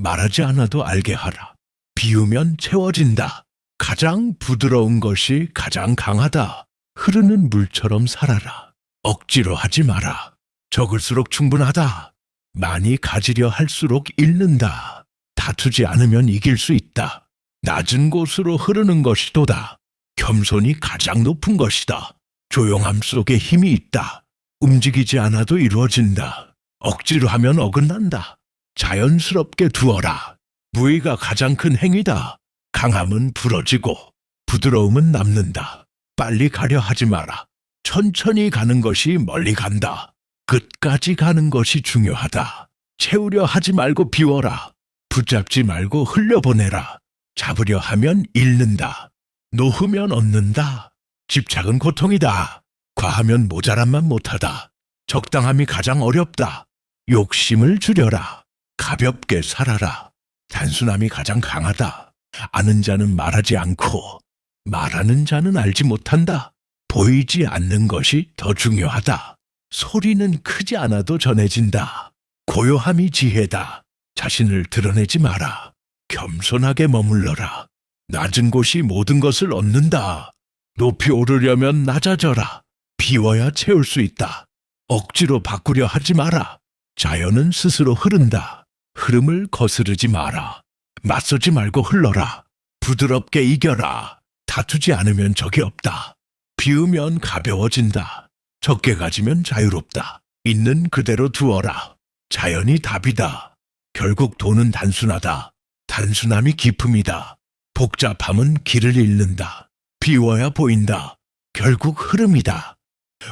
말하지 않아도 알게 하라. 비우면 채워진다. 가장 부드러운 것이 가장 강하다. 흐르는 물처럼 살아라. 억지로 하지 마라. 적을수록 충분하다. 많이 가지려 할수록 잃는다. 다투지 않으면 이길 수 있다. 낮은 곳으로 흐르는 것이도다. 겸손이 가장 높은 것이다. 조용함 속에 힘이 있다. 움직이지 않아도 이루어진다. 억지로 하면 어긋난다. 자연스럽게 두어라. 무의가 가장 큰 행위다. 강함은 부러지고 부드러움은 남는다. 빨리 가려 하지 마라. 천천히 가는 것이 멀리 간다. 끝까지 가는 것이 중요하다. 채우려 하지 말고 비워라. 붙잡지 말고 흘려보내라. 잡으려 하면 잃는다. 놓으면 얻는다. 집착은 고통이다. 과하면 모자람만 못하다. 적당함이 가장 어렵다. 욕심을 줄여라. 가볍게 살아라. 단순함이 가장 강하다. 아는 자는 말하지 않고 말하는 자는 알지 못한다. 보이지 않는 것이 더 중요하다. 소리는 크지 않아도 전해진다. 고요함이 지혜다. 자신을 드러내지 마라. 겸손하게 머물러라. 낮은 곳이 모든 것을 얻는다. 높이 오르려면 낮아져라. 비워야 채울 수 있다. 억지로 바꾸려 하지 마라. 자연은 스스로 흐른다. 흐름을 거스르지 마라. 맞서지 말고 흘러라. 부드럽게 이겨라. 다투지 않으면 적이 없다. 비우면 가벼워진다. 적게 가지면 자유롭다. 있는 그대로 두어라. 자연이 답이다. 결국 도는 단순하다. 단순함이 기품이다. 복잡함은 길을 잃는다. 비워야 보인다. 결국 흐름이다.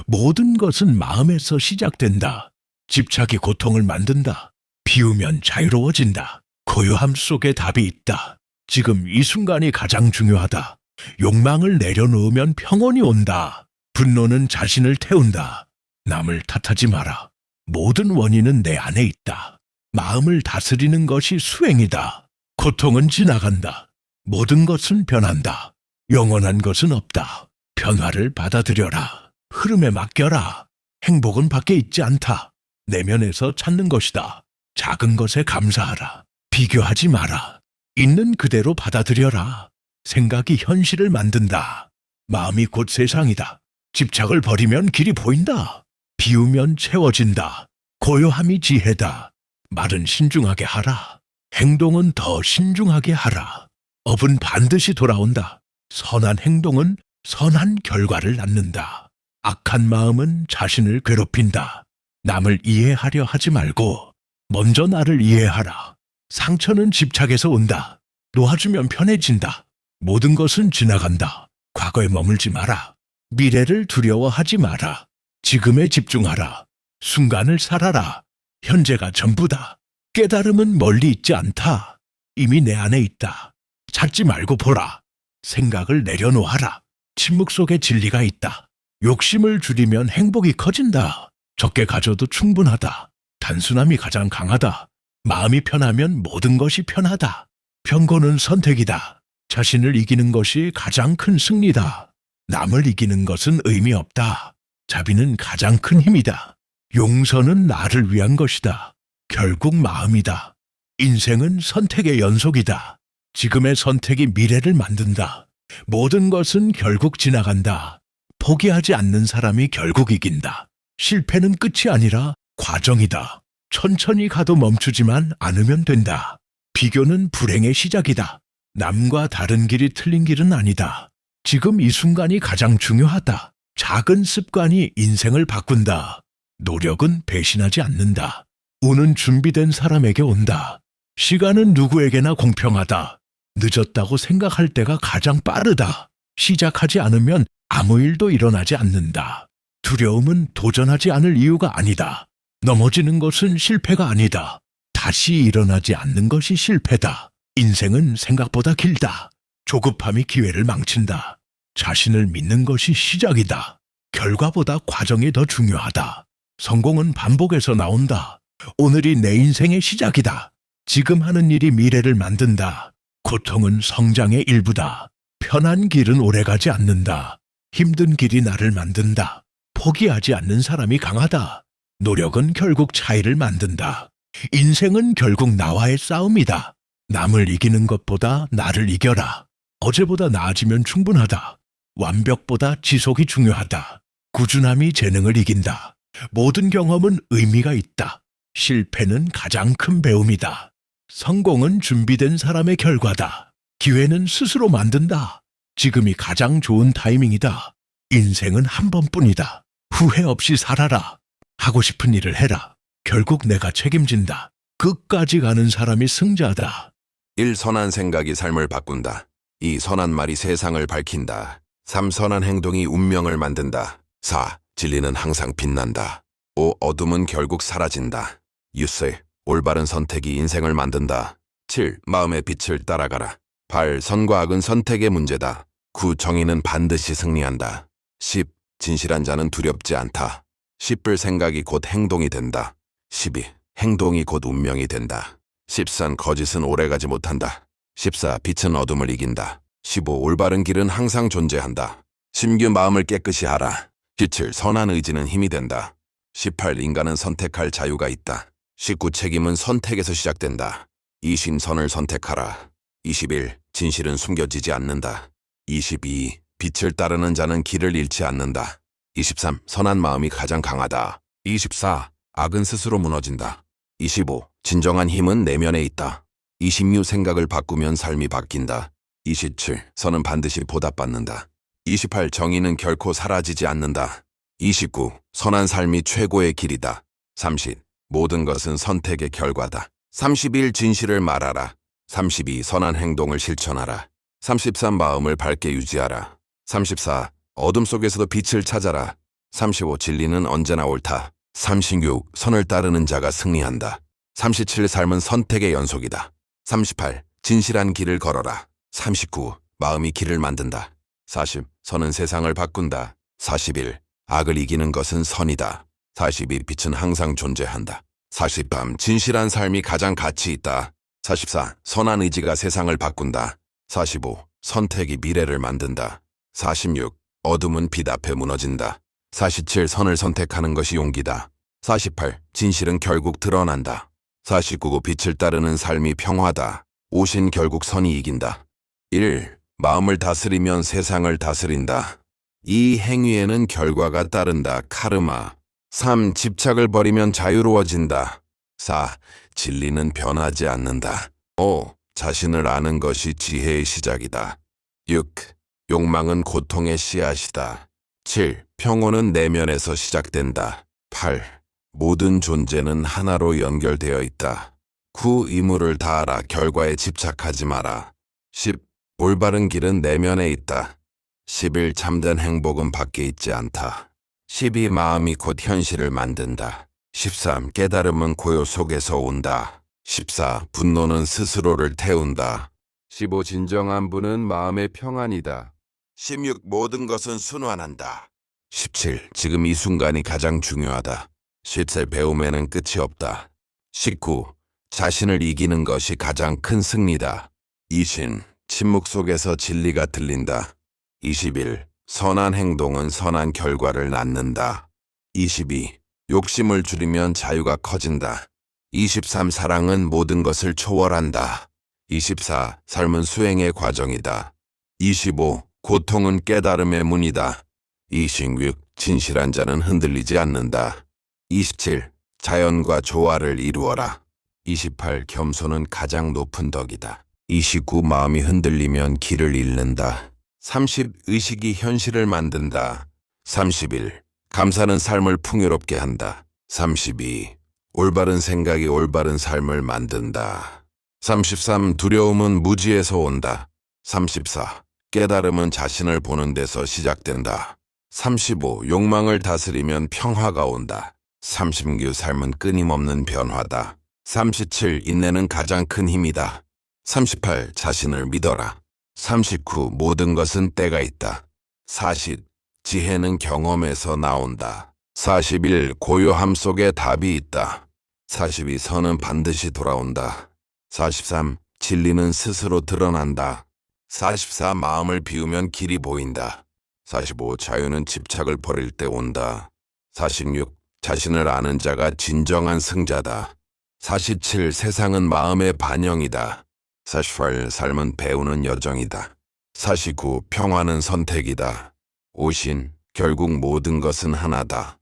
모든 것은 마음에서 시작된다. 집착이 고통을 만든다. 비우면 자유로워진다. 고요함 속에 답이 있다. 지금 이 순간이 가장 중요하다. 욕망을 내려놓으면 평온이 온다. 분노는 자신을 태운다. 남을 탓하지 마라. 모든 원인은 내 안에 있다. 마음을 다스리는 것이 수행이다. 고통은 지나간다. 모든 것은 변한다. 영원한 것은 없다. 변화를 받아들여라. 흐름에 맡겨라. 행복은 밖에 있지 않다. 내면에서 찾는 것이다. 작은 것에 감사하라. 비교하지 마라. 있는 그대로 받아들여라. 생각이 현실을 만든다. 마음이 곧 세상이다. 집착을 버리면 길이 보인다. 비우면 채워진다. 고요함이 지혜다. 말은 신중하게 하라. 행동은 더 신중하게 하라. 업은 반드시 돌아온다. 선한 행동은 선한 결과를 낳는다. 악한 마음은 자신을 괴롭힌다. 남을 이해하려 하지 말고 먼저 나를 이해하라. 상처는 집착에서 온다. 놓아주면 편해진다. 모든 것은 지나간다. 과거에 머물지 마라. 미래를 두려워하지 마라. 지금에 집중하라. 순간을 살아라. 현재가 전부다. 깨달음은 멀리 있지 않다. 이미 내 안에 있다. 찾지 말고 보라. 생각을 내려놓아라. 침묵 속에 진리가 있다. 욕심을 줄이면 행복이 커진다. 적게 가져도 충분하다. 단순함이 가장 강하다. 마음이 편하면 모든 것이 편하다. 편고는 선택이다. 자신을 이기는 것이 가장 큰 승리다. 남을 이기는 것은 의미 없다. 자비는 가장 큰 힘이다. 용서는 나를 위한 것이다. 결국 마음이다. 인생은 선택의 연속이다. 지금의 선택이 미래를 만든다. 모든 것은 결국 지나간다. 포기하지 않는 사람이 결국 이긴다. 실패는 끝이 아니라 과정이다. 천천히 가도 멈추지만 않으면 된다. 비교는 불행의 시작이다. 남과 다른 길이 틀린 길은 아니다. 지금 이 순간이 가장 중요하다. 작은 습관이 인생을 바꾼다. 노력은 배신하지 않는다. 운은 준비된 사람에게 온다. 시간은 누구에게나 공평하다. 늦었다고 생각할 때가 가장 빠르다. 시작하지 않으면 아무 일도 일어나지 않는다. 두려움은 도전하지 않을 이유가 아니다. 넘어지는 것은 실패가 아니다. 다시 일어나지 않는 것이 실패다. 인생은 생각보다 길다. 조급함이 기회를 망친다. 자신을 믿는 것이 시작이다. 결과보다 과정이 더 중요하다. 성공은 반복에서 나온다. 오늘이 내 인생의 시작이다. 지금 하는 일이 미래를 만든다. 고통은 성장의 일부다. 편한 길은 오래가지 않는다. 힘든 길이 나를 만든다. 포기하지 않는 사람이 강하다. 노력은 결국 차이를 만든다. 인생은 결국 나와의 싸움이다. 남을 이기는 것보다 나를 이겨라. 어제보다 나아지면 충분하다. 완벽보다 지속이 중요하다. 꾸준함이 재능을 이긴다. 모든 경험은 의미가 있다. 실패는 가장 큰 배움이다. 성공은 준비된 사람의 결과다. 기회는 스스로 만든다. 지금이 가장 좋은 타이밍이다. 인생은 한 번뿐이다. 후회 없이 살아라. 하고 싶은 일을 해라. 결국 내가 책임진다. 끝까지 가는 사람이 승자다. 1. 선한 생각이 삶을 바꾼다. 2. 선한 말이 세상을 밝힌다. 3. 선한 행동이 운명을 만든다. 4. 진리는 항상 빛난다. 5. 어둠은 결국 사라진다. 6. 올바른 선택이 인생을 만든다. 7. 마음의 빛을 따라가라. 8. 선과 악은 선택의 문제다. 9. 정의는 반드시 승리한다. 10. 진실한 자는 두렵지 않다. 11. 생각이 곧 행동이 된다. 12. 행동이 곧 운명이 된다. 13. 거짓은 오래가지 못한다. 14. 빛은 어둠을 이긴다. 15. 올바른 길은 항상 존재한다. 16. 마음을 깨끗이 하라. 17. 선한 의지는 힘이 된다. 18. 인간은 선택할 자유가 있다. 19. 책임은 선택에서 시작된다. 20. 선을 선택하라. 21. 진실은 숨겨지지 않는다. 22. 빛을 따르는 자는 길을 잃지 않는다. 23. 선한 마음이 가장 강하다. 24. 악은 스스로 무너진다. 25. 진정한 힘은 내면에 있다. 26. 생각을 바꾸면 삶이 바뀐다. 27. 선은 반드시 보답받는다. 28. 정의는 결코 사라지지 않는다. 29. 선한 삶이 최고의 길이다. 30. 모든 것은 선택의 결과다. 31. 진실을 말하라. 32. 선한 행동을 실천하라. 33. 마음을 밝게 유지하라. 34. 어둠 속에서도 빛을 찾아라. 35. 진리는 언제나 옳다. 36. 선을 따르는 자가 승리한다. 37. 삶은 선택의 연속이다. 38. 진실한 길을 걸어라. 39. 마음이 길을 만든다. 40. 선은 세상을 바꾼다. 41. 악을 이기는 것은 선이다. 42. 빛은 항상 존재한다. 43. 진실한 삶이 가장 가치 있다. 44. 선한 의지가 세상을 바꾼다. 45. 선택이 미래를 만든다. 46. 어둠은 빛 앞에 무너진다. 47. 선을 선택하는 것이 용기다. 48. 진실은 결국 드러난다. 49. 빛을 따르는 삶이 평화다. 50. 결국 선이 이긴다. 1. 마음을 다스리면 세상을 다스린다. 2. 행위에는 결과가 따른다. 카르마. 3. 집착을 버리면 자유로워진다. 4. 진리는 변하지 않는다. 5. 자신을 아는 것이 지혜의 시작이다. 6. 욕망은 고통의 씨앗이다. 7. 평온은 내면에서 시작된다. 8. 모든 존재는 하나로 연결되어 있다. 9. 의무를 다하라. 결과에 집착하지 마라. 10. 올바른 길은 내면에 있다. 11. 참된 행복은 밖에 있지 않다. 12. 마음이 곧 현실을 만든다. 13. 깨달음은 고요 속에서 온다. 14. 분노는 스스로를 태운다. 15. 진정한 분은 마음의 평안이다. 16. 모든 것은 순환한다. 17. 지금 이 순간이 가장 중요하다. 17. 배움에는 끝이 없다. 19. 자신을 이기는 것이 가장 큰 승리다. 20. 침묵 속에서 진리가 들린다. 21. 선한 행동은 선한 결과를 낳는다. 22. 욕심을 줄이면 자유가 커진다. 23. 사랑은 모든 것을 초월한다. 24. 삶은 수행의 과정이다. 25. 고통은 깨달음의 문이다. 26. 진실한 자는 흔들리지 않는다. 27. 자연과 조화를 이루어라. 28. 겸손은 가장 높은 덕이다. 29. 마음이 흔들리면 길을 잃는다. 30. 의식이 현실을 만든다. 31. 감사는 삶을 풍요롭게 한다. 32. 올바른 생각이 올바른 삶을 만든다. 33. 두려움은 무지에서 온다. 34. 깨달음은 자신을 보는 데서 시작된다. 35. 욕망을 다스리면 평화가 온다. 36. 삶은 끊임없는 변화다. 37. 인내는 가장 큰 힘이다. 38. 자신을 믿어라. 39. 모든 것은 때가 있다. 40. 지혜는 경험에서 나온다. 41. 고요함 속에 답이 있다. 42. 선은 반드시 돌아온다. 43. 진리는 스스로 드러난다. 44. 마음을 비우면 길이 보인다. 45. 자유는 집착을 버릴 때 온다. 46. 자신을 아는 자가 진정한 승자다. 47. 세상은 마음의 반영이다. 48. 삶은 배우는 여정이다. 49. 평화는 선택이다. 50. 결국 모든 것은 하나다.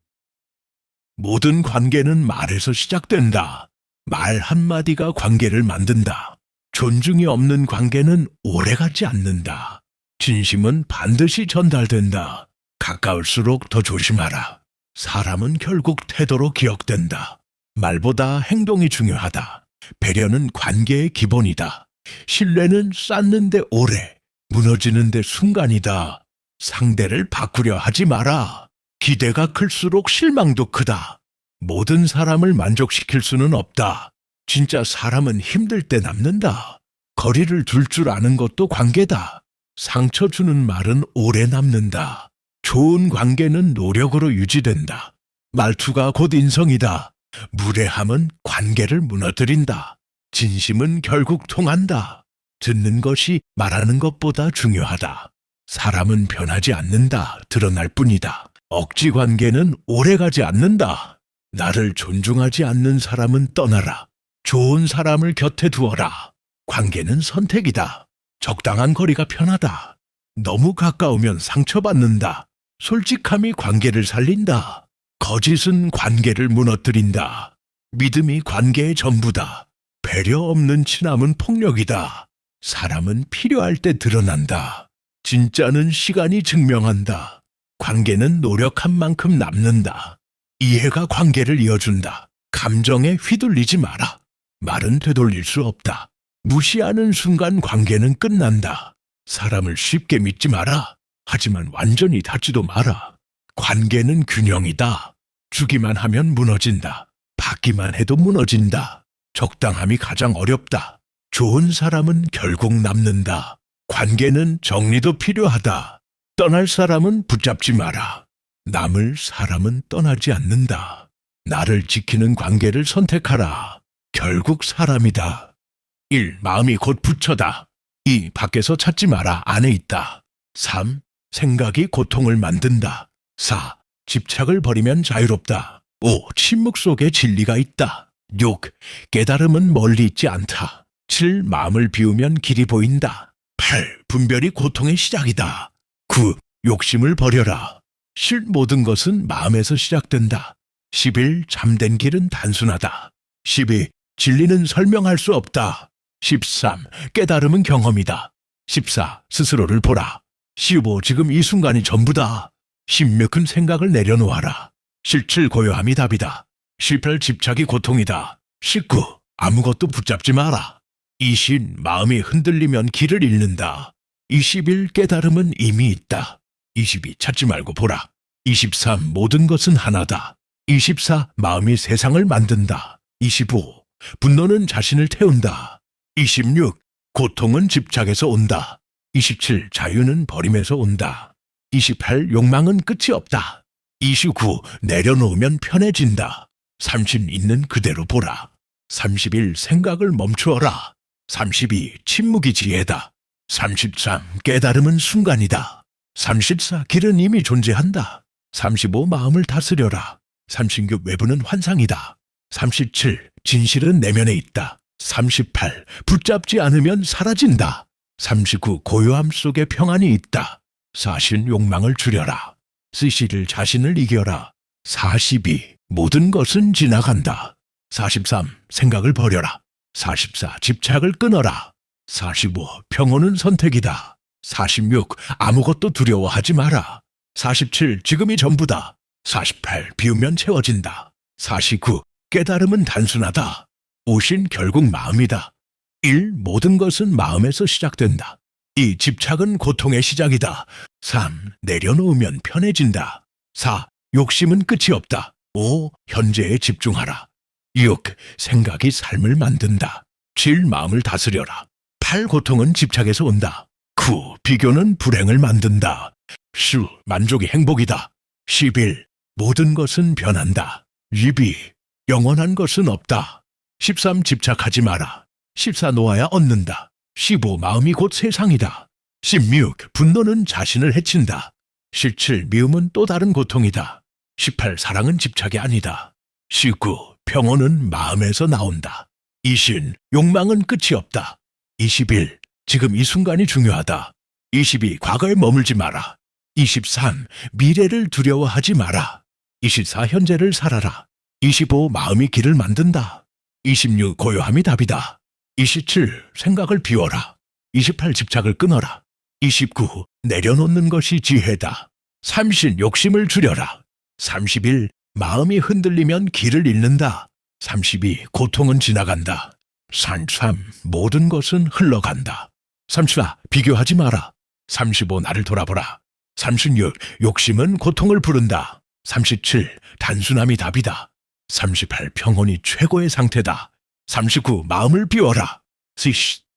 모든 관계는 말에서 시작된다. 말 한마디가 관계를 만든다. 존중이 없는 관계는 오래가지 않는다. 진심은 반드시 전달된다. 가까울수록 더 조심하라. 사람은 결국 태도로 기억된다. 말보다 행동이 중요하다. 배려는 관계의 기본이다. 신뢰는 쌓는데 오래, 무너지는데 순간이다. 상대를 바꾸려 하지 마라. 기대가 클수록 실망도 크다. 모든 사람을 만족시킬 수는 없다. 진짜 사람은 힘들 때 남는다. 거리를 둘 줄 아는 것도 관계다. 상처 주는 말은 오래 남는다. 좋은 관계는 노력으로 유지된다. 말투가 곧 인성이다. 무례함은 관계를 무너뜨린다. 진심은 결국 통한다. 듣는 것이 말하는 것보다 중요하다. 사람은 변하지 않는다. 드러날 뿐이다. 억지 관계는 오래가지 않는다. 나를 존중하지 않는 사람은 떠나라. 좋은 사람을 곁에 두어라. 관계는 선택이다. 적당한 거리가 편하다. 너무 가까우면 상처받는다. 솔직함이 관계를 살린다. 거짓은 관계를 무너뜨린다. 믿음이 관계의 전부다. 배려 없는 친함은 폭력이다. 사람은 필요할 때 드러난다. 진짜는 시간이 증명한다. 관계는 노력한 만큼 남는다. 이해가 관계를 이어준다. 감정에 휘둘리지 마라. 말은 되돌릴 수 없다. 무시하는 순간 관계는 끝난다. 사람을 쉽게 믿지 마라. 하지만 완전히 닫지도 마라. 관계는 균형이다. 주기만 하면 무너진다. 받기만 해도 무너진다. 적당함이 가장 어렵다. 좋은 사람은 결국 남는다. 관계는 정리도 필요하다. 떠날 사람은 붙잡지 마라. 남을 사람은 떠나지 않는다. 나를 지키는 관계를 선택하라. 결국 사람이다. 1. 마음이 곧 부처다. 2. 밖에서 찾지 마라. 안에 있다. 3. 생각이 고통을 만든다. 4. 집착을 버리면 자유롭다. 5. 침묵 속에 진리가 있다. 6. 깨달음은 멀리 있지 않다. 7. 마음을 비우면 길이 보인다. 8. 분별이 고통의 시작이다. 9. 욕심을 버려라. 실 모든 것은 마음에서 시작된다. 11. 잠든 길은 단순하다. 12. 진리는 설명할 수 없다. 13. 깨달음은 경험이다. 14. 스스로를 보라. 15. 지금 이 순간이 전부다. 16. 생각을 내려놓아라. 17. 고요함이 답이다. 18. 집착이 고통이다. 19. 아무것도 붙잡지 마라. 20. 마음이 흔들리면 길을 잃는다. 21. 깨달음은 이미 있다. 22. 찾지 말고 보라. 23. 모든 것은 하나다. 24. 마음이 세상을 만든다. 25. 분노는 자신을 태운다. 26. 고통은 집착에서 온다. 27. 자유는 버림에서 온다. 28. 욕망은 끝이 없다. 29. 내려놓으면 편해진다. 30. 있는 그대로 보라. 31. 생각을 멈추어라. 32. 침묵이 지혜다. 33. 깨달음은 순간이다. 34. 길은 이미 존재한다. 35. 마음을 다스려라. 36. 외부는 환상이다. 37. 진실은 내면에 있다. 38. 붙잡지 않으면 사라진다. 39. 고요함 속에 평안이 있다. 40. 욕망을 줄여라. 쓰시를 자신을 이겨라. 42. 모든 것은 지나간다. 43. 생각을 버려라. 44. 집착을 끊어라. 45. 평온은 선택이다. 46. 아무것도 두려워하지 마라. 47. 지금이 전부다. 48. 비우면 채워진다. 49. 깨달음은 단순하다. 50. 결국 마음이다. 1. 모든 것은 마음에서 시작된다. 2. 집착은 고통의 시작이다. 3. 내려놓으면 편해진다. 4. 욕심은 끝이 없다. 5. 현재에 집중하라. 6. 생각이 삶을 만든다. 7. 마음을 다스려라. 8. 고통은 집착에서 온다. 9. 비교는 불행을 만든다. 10. 만족이 행복이다. 11. 모든 것은 변한다. 12. 영원한 것은 없다. 13. 집착하지 마라. 14. 놓아야 얻는다. 15. 마음이 곧 세상이다. 16. 분노는 자신을 해친다. 17. 미움은 또 다른 고통이다. 18. 사랑은 집착이 아니다. 19. 평온은 마음에서 나온다. 20. 욕망은 끝이 없다. 21. 지금 이 순간이 중요하다. 22. 과거에 머물지 마라. 23. 미래를 두려워하지 마라. 24. 현재를 살아라. 25. 마음이 길을 만든다. 26. 고요함이 답이다. 27. 생각을 비워라. 28. 집착을 끊어라. 29. 내려놓는 것이 지혜다. 30. 욕심을 줄여라. 31. 마음이 흔들리면 길을 잃는다. 32. 고통은 지나간다. 33. 모든 것은 흘러간다. 34. 비교하지 마라. 35. 나를 돌아보라. 36. 욕심은 고통을 부른다. 37. 단순함이 답이다. 38. 평온이 최고의 상태다. 39. 마음을 비워라.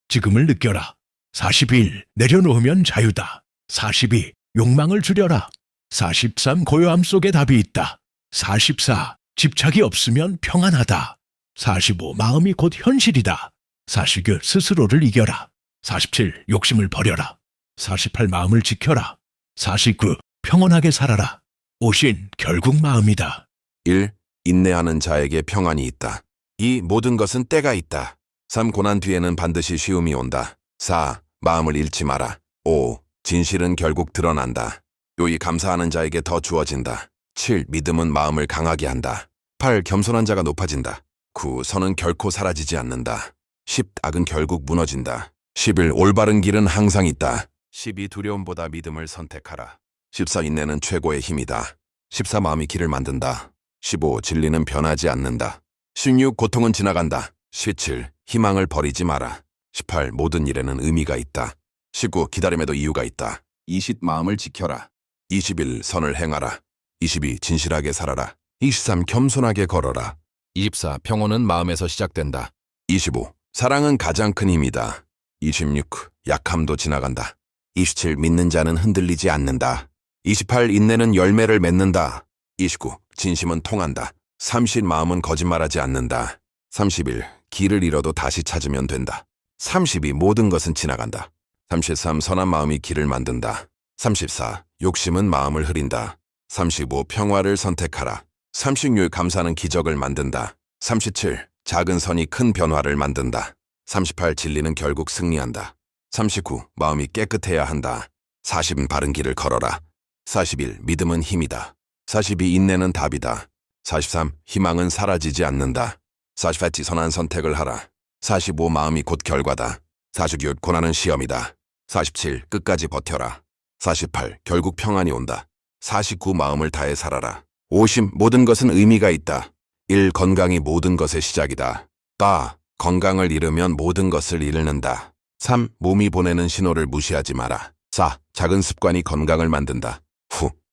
지금을 느껴라. 41. 내려놓으면 자유다. 42. 욕망을 줄여라. 43. 고요함 속에 답이 있다. 44. 집착이 없으면 평안하다. 45. 마음이 곧 현실이다. 46. 스스로를 이겨라. 47. 욕심을 버려라. 48. 마음을 지켜라. 49. 평온하게 살아라. 50. 결국 마음이다. 1. 인내하는 자에게 평안이 있다. 2. 모든 것은 때가 있다. 3. 고난 뒤에는 반드시 쉬움이 온다. 4. 마음을 잃지 마라. 5. 진실은 결국 드러난다. 6. 감사하는 자에게 더 주어진다. 7. 믿음은 마음을 강하게 한다. 8. 겸손한 자가 높아진다. 9. 선은 결코 사라지지 않는다. 10. 악은 결국 무너진다. 11. 올바른 길은 항상 있다. 12. 두려움보다 믿음을 선택하라. 14. 인내는 최고의 힘이다. 14. 마음이 길을 만든다. 15. 진리는 변하지 않는다. 16. 고통은 지나간다. 17. 희망을 버리지 마라. 18. 모든 일에는 의미가 있다. 19. 기다림에도 이유가 있다. 20. 마음을 지켜라. 21. 선을 행하라. 22. 진실하게 살아라. 23. 겸손하게 걸어라. 24. 평온은 마음에서 시작된다. 25. 사랑은 가장 큰 힘이다. 26. 약함도 지나간다. 27. 믿는 자는 흔들리지 않는다. 28. 인내는 열매를 맺는다. 29. 진심은 통한다. 30. 마음은 거짓말하지 않는다. 31. 길을 잃어도 다시 찾으면 된다. 32. 모든 것은 지나간다. 33. 선한 마음이 길을 만든다. 34. 욕심은 마음을 흐린다. 35. 평화를 선택하라. 36. 감사는 기적을 만든다. 37. 작은 선이 큰 변화를 만든다. 38. 진리는 결국 승리한다. 39. 마음이 깨끗해야 한다. 40. 바른 길을 걸어라. 41. 믿음은 힘이다. 42. 인내는 답이다. 43. 희망은 사라지지 않는다. 48. 선한 선택을 하라. 45. 마음이 곧 결과다. 46. 고난은 시험이다. 47. 끝까지 버텨라. 48. 결국 평안이 온다. 49. 마음을 다해 살아라. 50. 모든 것은 의미가 있다. 1. 건강이 모든 것의 시작이다. 건강을 잃으면 모든 것을 잃는다. 3. 몸이 보내는 신호를 무시하지 마라. 4. 작은 습관이 건강을 만든다.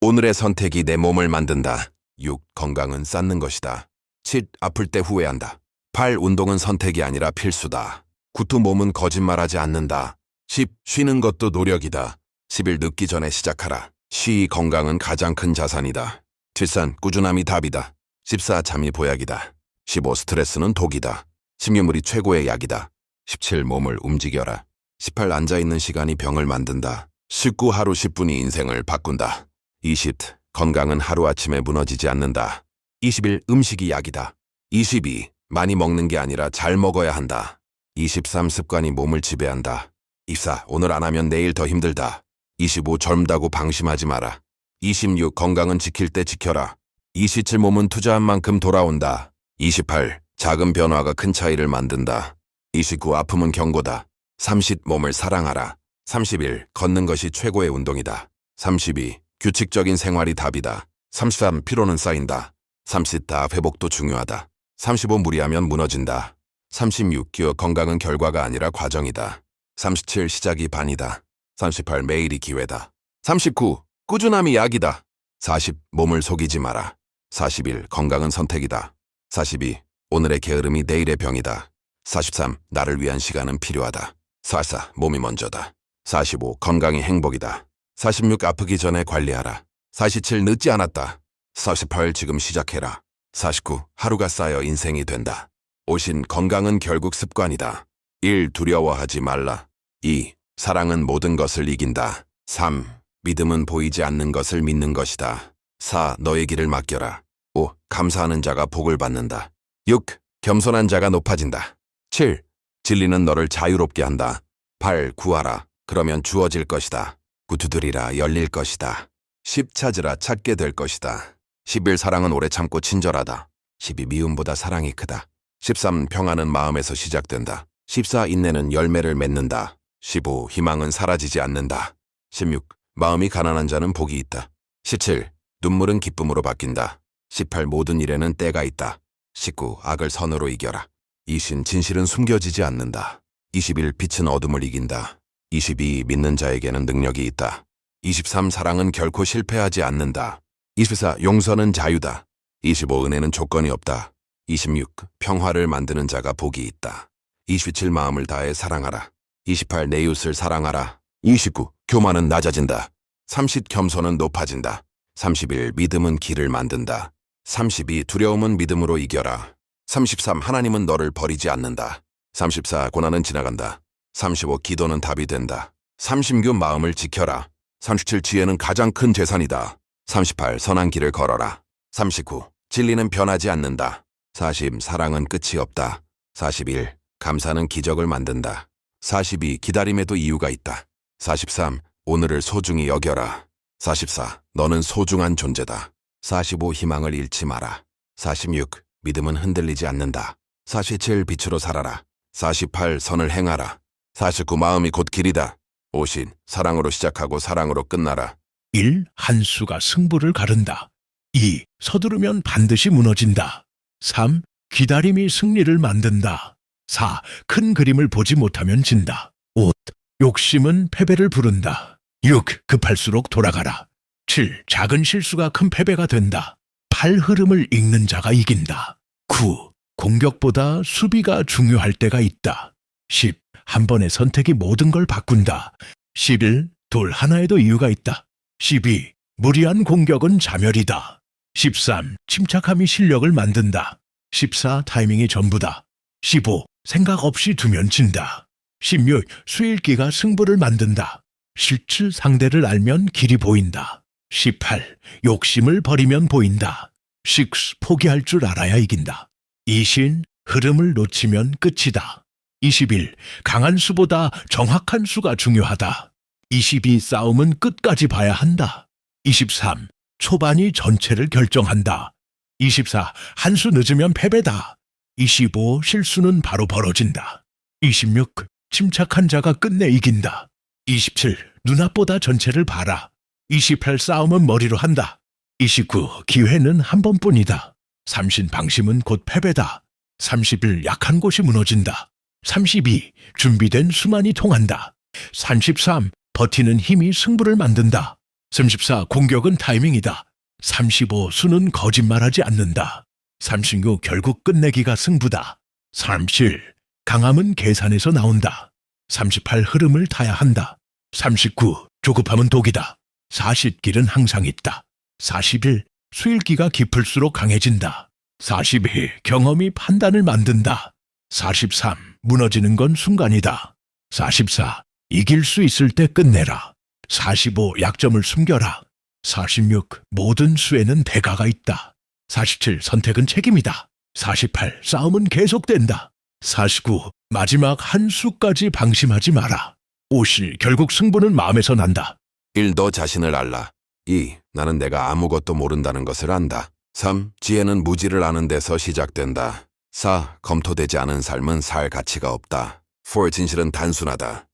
오늘의 선택이 내 몸을 만든다. 6. 건강은 쌓는 것이다. 7. 아플 때 후회한다. 8. 운동은 선택이 아니라 필수다. 9. 몸은 거짓말하지 않는다. 10. 쉬는 것도 노력이다. 11. 늦기 전에 시작하라. 건강은 가장 큰 자산이다. 13. 꾸준함이 답이다. 14. 잠이 보약이다. 15. 스트레스는 독이다. 16. 물이 최고의 약이다. 17. 몸을 움직여라. 18. 앉아있는 시간이 병을 만든다. 19. 하루 10분이 인생을 바꾼다. 20. 건강은 하루아침에 무너지지 않는다. 21. 음식이 약이다. 22. 많이 먹는 게 아니라 잘 먹어야 한다. 23. 습관이 몸을 지배한다. 24. 오늘 안 하면 내일 더 힘들다. 25. 젊다고 방심하지 마라. 26. 건강은 지킬 때 지켜라. 27. 몸은 투자한 만큼 돌아온다. 28. 작은 변화가 큰 차이를 만든다. 29. 아픔은 경고다. 30. 몸을 사랑하라. 31. 걷는 것이 최고의 운동이다. 32. 규칙적인 생활이 답이다. 33. 피로는 쌓인다. 34. 회복도 중요하다. 35. 무리하면 무너진다. 36. 기억 건강은 결과가 아니라 과정이다. 37. 시작이 반이다. 38. 매일이 기회다. 39. 꾸준함이 약이다. 40. 몸을 속이지 마라. 41. 건강은 선택이다. 42. 오늘의 게으름이 내일의 병이다. 43. 나를 위한 시간은 필요하다. 44. 몸이 먼저다. 45. 건강이 행복이다. 46. 아프기 전에 관리하라. 47. 늦지 않았다. 48. 지금 시작해라. 49. 하루가 쌓여 인생이 된다. 50. 건강은 결국 습관이다. 1. 두려워하지 말라. 2. 사랑은 모든 것을 이긴다. 3. 믿음은 보이지 않는 것을 믿는 것이다. 4. 너의 길을 맡겨라. 5. 감사하는 자가 복을 받는다. 6. 겸손한 자가 높아진다. 7. 진리는 너를 자유롭게 한다. 8. 구하라. 그러면 주어질 것이다. 9. 두드리라. 열릴 것이다. 10. 찾으라. 찾게 될 것이다. 11. 사랑은 오래 참고 친절하다. 12. 미움보다 사랑이 크다. 13. 평안은 마음에서 시작된다. 14. 인내는 열매를 맺는다. 15. 희망은 사라지지 않는다. 16. 마음이 가난한 자는 복이 있다. 17. 눈물은 기쁨으로 바뀐다. 18. 모든 일에는 때가 있다. 19. 악을 선으로 이겨라. 20. 진실은 숨겨지지 않는다. 21. 빛은 어둠을 이긴다. 22. 믿는 자에게는 능력이 있다. 23. 사랑은 결코 실패하지 않는다. 24. 용서는 자유다. 25. 은혜는 조건이 없다. 26. 평화를 만드는 자가 복이 있다. 27. 마음을 다해 사랑하라. 28. 내 이웃을 사랑하라. 29. 교만은 낮아진다. 30. 겸손은 높아진다. 31. 믿음은 길을 만든다. 32. 두려움은 믿음으로 이겨라. 33. 하나님은 너를 버리지 않는다. 34. 고난은 지나간다. 35. 기도는 답이 된다. 36. 마음을 지켜라. 37. 지혜는 가장 큰 재산이다. 38. 선한 길을 걸어라. 39. 진리는 변하지 않는다. 40. 사랑은 끝이 없다. 41. 감사는 기적을 만든다. 42. 기다림에도 이유가 있다. 43. 오늘을 소중히 여겨라. 44. 너는 소중한 존재다. 45. 희망을 잃지 마라. 46. 믿음은 흔들리지 않는다. 47. 빛으로 살아라. 48. 선을 행하라. 49. 마음이 곧 길이다. 50. 사랑으로 시작하고 사랑으로 끝나라. 1. 한 수가 승부를 가른다. 2. 서두르면 반드시 무너진다. 3. 기다림이 승리를 만든다. 4. 큰 그림을 보지 못하면 진다. 5. 욕심은 패배를 부른다. 6. 급할수록 돌아가라. 7. 작은 실수가 큰 패배가 된다. 8. 흐름을 읽는 자가 이긴다. 9. 공격보다 수비가 중요할 때가 있다. 10. 한 번의 선택이 모든 걸 바꾼다. 11. 돌 하나에도 이유가 있다. 12. 무리한 공격은 자멸이다. 13. 침착함이 실력을 만든다. 14. 타이밍이 전부다. 15. 생각 없이 두면 진다. 16. 수일기가 승부를 만든다. 17. 상대를 알면 길이 보인다. 18. 욕심을 버리면 보인다. 6. 포기할 줄 알아야 이긴다. 20. 흐름을 놓치면 끝이다. 21. 강한 수보다 정확한 수가 중요하다. 22. 싸움은 끝까지 봐야 한다. 23. 초반이 전체를 결정한다. 24. 한 수 늦으면 패배다. 25. 실수는 바로 벌어진다. 26. 침착한 자가 끝내 이긴다. 27. 눈앞보다 전체를 봐라. 28. 싸움은 머리로 한다. 29. 기회는 한 번뿐이다. 30. 방심은 곧 패배다. 31. 약한 곳이 무너진다. 32. 준비된 수만이 통한다. 33. 버티는 힘이 승부를 만든다. 34. 공격은 타이밍이다. 35. 수는 거짓말하지 않는다. 36. 결국 끝내기가 승부다. 37. 강함은 계산에서 나온다. 38. 흐름을 타야 한다. 39. 조급함은 독이다. 40. 길은 항상 있다. 41. 수일기가 깊을수록 강해진다. 42. 경험이 판단을 만든다. 43. 무너지는 건 순간이다. 44. 이길 수 있을 때 끝내라. 45. 약점을 숨겨라. 46. 모든 수에는 대가가 있다. 47. 선택은 책임이다. 48. 싸움은 계속된다. 49. 마지막 한 수까지 방심하지 마라. 50. 결국 승부는 마음에서 난다. 1. 너 자신을 알라. 2. 나는 내가 아무것도 모른다는 것을 안다. 3. 지혜는 무지를 아는 데서 시작된다. 4. 검토되지 않은 삶은 살 가치가 없다. 4. 진실은 단순하다.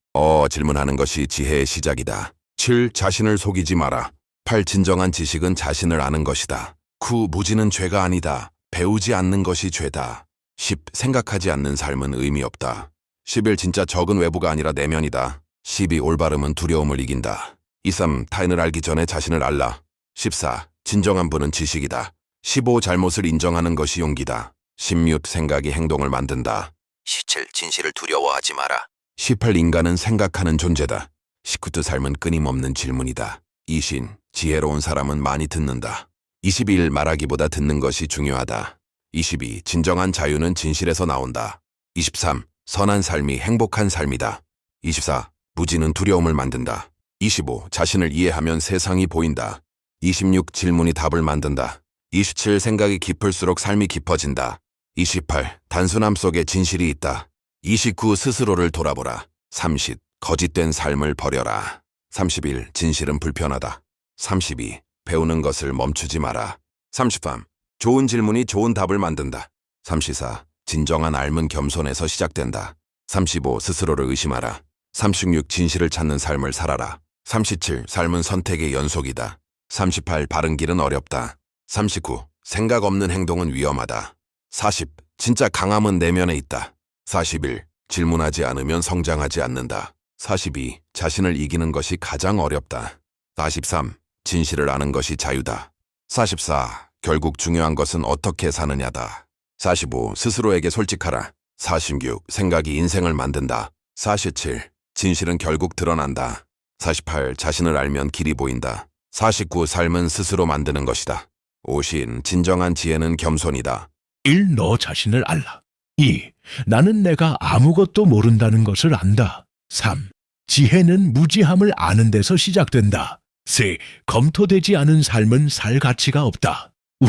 질문하는 것이 지혜의 시작이다. 7. 자신을 속이지 마라. 8. 진정한 지식은 자신을 아는 것이다. 9. 무지는 죄가 아니다. 배우지 않는 것이 죄다. 10. 생각하지 않는 삶은 의미 없다. 11. 진짜 적은 외부가 아니라 내면이다. 12. 올바름은 두려움을 이긴다. 23. 타인을 알기 전에 자신을 알라. 14. 진정한 분은 지식이다. 15. 잘못을 인정하는 것이 용기다. 16. 생각이 행동을 만든다. 17. 진실을 두려워하지 마라. 18. 인간은 생각하는 존재다. 19. 삶은 끊임없는 질문이다. 20. 지혜로운 사람은 많이 듣는다. 21. 말하기보다 듣는 것이 중요하다. 22. 진정한 자유는 진실에서 나온다. 23. 선한 삶이 행복한 삶이다. 24. 무지는 두려움을 만든다. 25. 자신을 이해하면 세상이 보인다. 26. 질문이 답을 만든다. 27. 생각이 깊을수록 삶이 깊어진다. 28. 단순함 속에 진실이 있다. 29. 스스로를 돌아보라. 30. 거짓된 삶을 버려라. 31. 진실은 불편하다. 32. 배우는 것을 멈추지 마라. 33. 좋은 질문이 좋은 답을 만든다. 34. 진정한 삶은 겸손에서 시작된다. 35. 스스로를 의심하라. 36. 진실을 찾는 삶을 살아라. 37. 삶은 선택의 연속이다. 38. 바른 길은 어렵다. 39. 생각 없는 행동은 위험하다. 40. 진짜 강함은 내면에 있다. 41. 질문하지 않으면 성장하지 않는다. 42. 자신을 이기는 것이 가장 어렵다. 43. 진실을 아는 것이 자유다. 44. 결국 중요한 것은 어떻게 사느냐다. 45. 스스로에게 솔직하라. 46. 생각이 인생을 만든다. 47. 진실은 결국 드러난다. 48. 자신을 알면 길이 보인다. 49. 삶은 스스로 만드는 것이다. 50. 진정한 지혜는 겸손이다. 1. 너 자신을 알라. 2. 나는 내가 아무것도 모른다는 것을 안다. 3. 지혜는 무지함을 아는 데서 시작된다. 4. 검토되지 않은 삶은 살 가치가 없다. 5.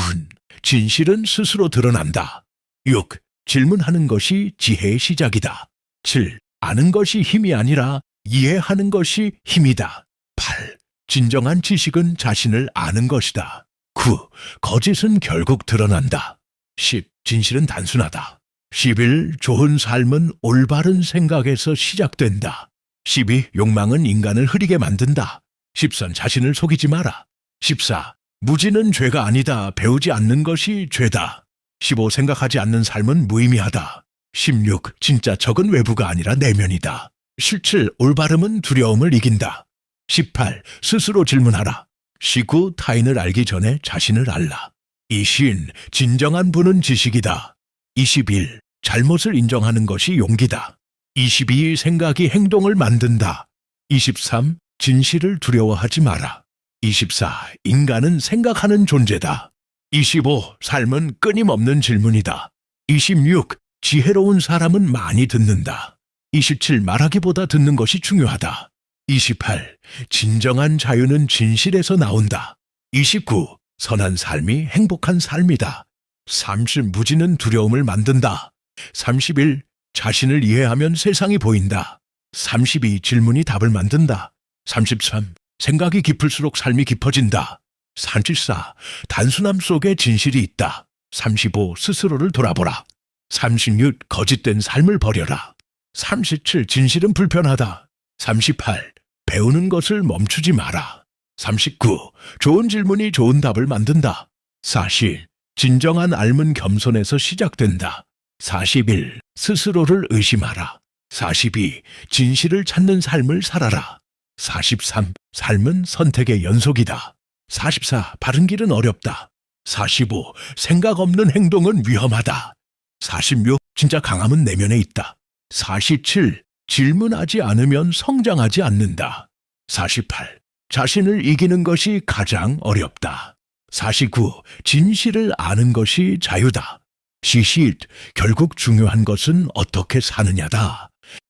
진실은 스스로 드러난다. 6. 질문하는 것이 지혜의 시작이다. 7. 아는 것이 힘이 아니라 이해하는 것이 힘이다. 8. 진정한 지식은 자신을 아는 것이다. 9. 거짓은 결국 드러난다. 10. 진실은 단순하다. 11. 좋은 삶은 올바른 생각에서 시작된다. 12. 욕망은 인간을 흐리게 만든다. 13. 자신을 속이지 마라. 14. 무지는 죄가 아니다. 배우지 않는 것이 죄다. 15. 생각하지 않는 삶은 무의미하다. 16. 진짜 적은 외부가 아니라 내면이다. 17. 올바름은 두려움을 이긴다. 18. 스스로 질문하라. 19. 타인을 알기 전에 자신을 알라. 20. 진정한 부는 지식이다. 21. 잘못을 인정하는 것이 용기다. 22. 생각이 행동을 만든다. 23. 진실을 두려워하지 마라. 24. 인간은 생각하는 존재다. 25. 삶은 끊임없는 질문이다. 26. 지혜로운 사람은 많이 듣는다. 27. 말하기보다 듣는 것이 중요하다. 28. 진정한 자유는 진실에서 나온다. 29. 선한 삶이 행복한 삶이다. 30. 무지는 두려움을 만든다. 31. 자신을 이해하면 세상이 보인다. 32. 질문이 답을 만든다. 33. 생각이 깊을수록 삶이 깊어진다. 34. 단순함 속에 진실이 있다. 35. 스스로를 돌아보라. 36. 거짓된 삶을 버려라. 37. 진실은 불편하다. 38. 배우는 것을 멈추지 마라. 39. 좋은 질문이 좋은 답을 만든다. 40. 진정한 삶은 겸손에서 시작된다. 41. 스스로를 의심하라. 42. 진실을 찾는 삶을 살아라. 43. 삶은 선택의 연속이다. 44. 바른 길은 어렵다. 45. 생각 없는 행동은 위험하다. 46. 진짜 강함은 내면에 있다. 47. 질문하지 않으면 성장하지 않는다. 48. 자신을 이기는 것이 가장 어렵다. 49. 진실을 아는 것이 자유다. 시쉿. 결국 중요한 것은 어떻게 사느냐다.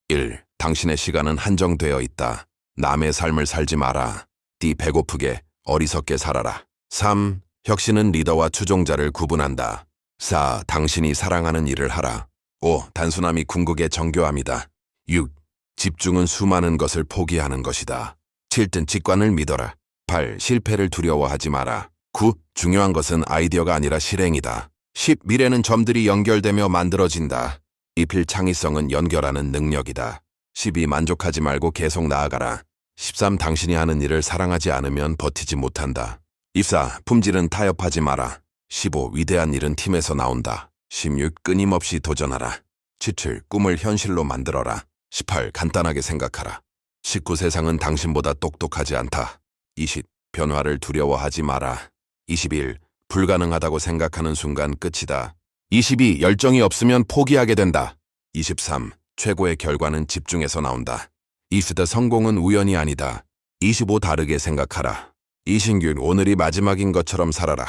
1. 당신의 시간은 한정되어 있다. 남의 삶을 살지 마라. 띠 배고프게 어리석게 살아라. 3. 혁신은 리더와 추종자를 구분한다. 4. 당신이 사랑하는 일을 하라. 5. 단순함이 궁극의 정교함이다. 6. 집중은 수많은 것을 포기하는 것이다. 7. 직관을 믿어라. 8. 실패를 두려워하지 마라. 9. 중요한 것은 아이디어가 아니라 실행이다. 10. 미래는 점들이 연결되며 만들어진다. 21. 창의성은 연결하는 능력이다. 12. 만족하지 말고 계속 나아가라. 13. 당신이 하는 일을 사랑하지 않으면 버티지 못한다. 24. 품질은 타협하지 마라. 15. 위대한 일은 팀에서 나온다. 16. 끊임없이 도전하라. 17. 꿈을 현실로 만들어라. 18. 간단하게 생각하라. 19. 세상은 당신보다 똑똑하지 않다. 20. 변화를 두려워하지 마라. 21. 불가능하다고 생각하는 순간 끝이다. 22. 열정이 없으면 포기하게 된다. 23. 최고의 결과는 집중에서 나온다. 20. 성공은 우연이 아니다. 25. 다르게 생각하라. 26. 오늘이 마지막인 것처럼 살아라.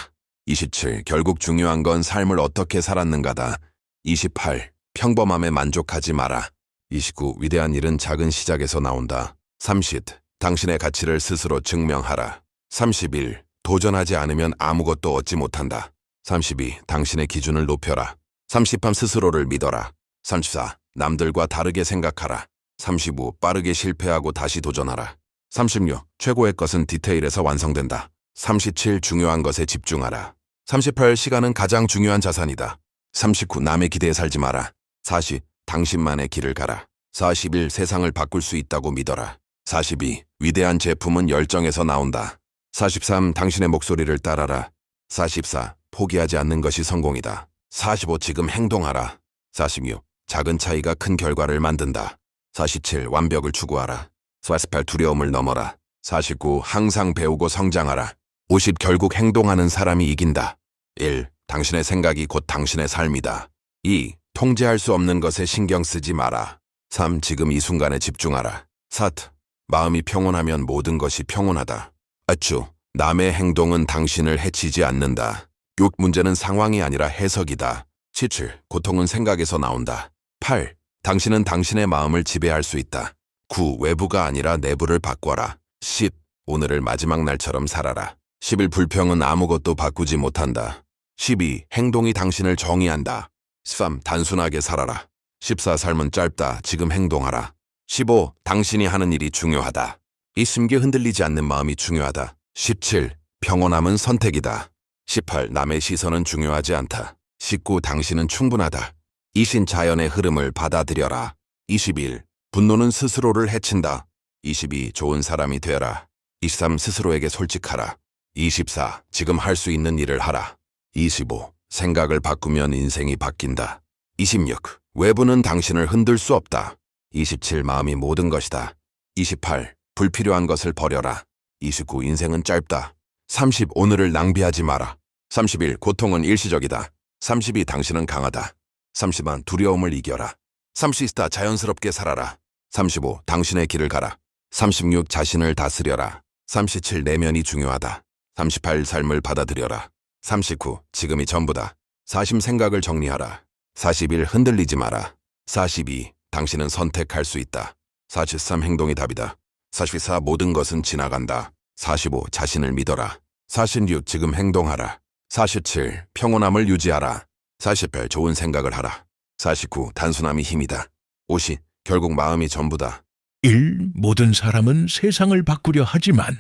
27. 결국 중요한 건 삶을 어떻게 살았는가다. 28. 평범함에 만족하지 마라. 29. 위대한 일은 작은 시작에서 나온다. 30. 당신의 가치를 스스로 증명하라. 31. 도전하지 않으면 아무것도 얻지 못한다. 32. 당신의 기준을 높여라. 33. 스스로를 믿어라. 34. 남들과 다르게 생각하라. 35. 빠르게 실패하고 다시 도전하라. 36. 최고의 것은 디테일에서 완성된다. 37. 중요한 것에 집중하라. 38. 시간은 가장 중요한 자산이다. 39. 남의 기대에 살지 마라. 40. 당신만의 길을 가라. 41. 세상을 바꿀 수 있다고 믿어라. 42. 위대한 제품은 열정에서 나온다. 43. 당신의 목소리를 따라라. 44. 포기하지 않는 것이 성공이다. 45. 지금 행동하라. 46. 작은 차이가 큰 결과를 만든다. 47. 완벽을 추구하라. 48. 두려움을 넘어라. 49. 항상 배우고 성장하라. 50. 결국 행동하는 사람이 이긴다. 1. 당신의 생각이 곧 당신의 삶이다. 2. 통제할 수 없는 것에 신경 쓰지 마라. 3. 지금 이 순간에 집중하라. 4. 마음이 평온하면 모든 것이 평온하다. 5. 남의 행동은 당신을 해치지 않는다. 6. 문제는 상황이 아니라 해석이다. 7. 고통은 생각에서 나온다. 8. 당신은 당신의 마음을 지배할 수 있다. 9. 외부가 아니라 내부를 바꿔라. 10. 오늘을 마지막 날처럼 살아라. 11. 불평은 아무것도 바꾸지 못한다. 12. 행동이 당신을 정의한다. 13. 단순하게 살아라. 14. 삶은 짧다. 지금 행동하라. 15. 당신이 하는 일이 중요하다. 이 심기에 흔들리지 않는 마음이 중요하다. 17. 평온함은 선택이다. 18. 남의 시선은 중요하지 않다. 19. 당신은 충분하다. 20. 자연의 흐름을 받아들여라. 21. 분노는 스스로를 해친다. 22. 좋은 사람이 되어라. 23. 스스로에게 솔직하라. 24. 지금 할 수 있는 일을 하라. 25. 생각을 바꾸면 인생이 바뀐다. 26. 외부는 당신을 흔들 수 없다. 27. 마음이 모든 것이다. 28. 불필요한 것을 버려라. 29. 인생은 짧다. 30. 오늘을 낭비하지 마라. 31. 고통은 일시적이다. 32. 당신은 강하다. 31. 두려움을 이겨라. 34. 자연스럽게 살아라. 35. 당신의 길을 가라. 36. 자신을 다스려라. 37. 내면이 중요하다. 38. 삶을 받아들여라. 39. 지금이 전부다. 40. 생각을 정리하라. 41. 흔들리지 마라. 42. 당신은 선택할 수 있다. 43. 행동이 답이다. 44. 모든 것은 지나간다. 45. 자신을 믿어라. 46. 지금 행동하라. 47. 평온함을 유지하라. 48. 좋은 생각을 하라. 49. 단순함이 힘이다. 50. 결국 마음이 전부다. 1. 모든 사람은 세상을 바꾸려 하지만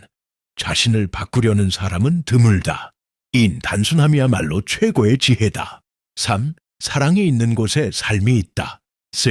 자신을 바꾸려는 사람은 드물다. 2. 단순함이야말로 최고의 지혜다. 3. 사랑이 있는 곳에 삶이 있다. 4.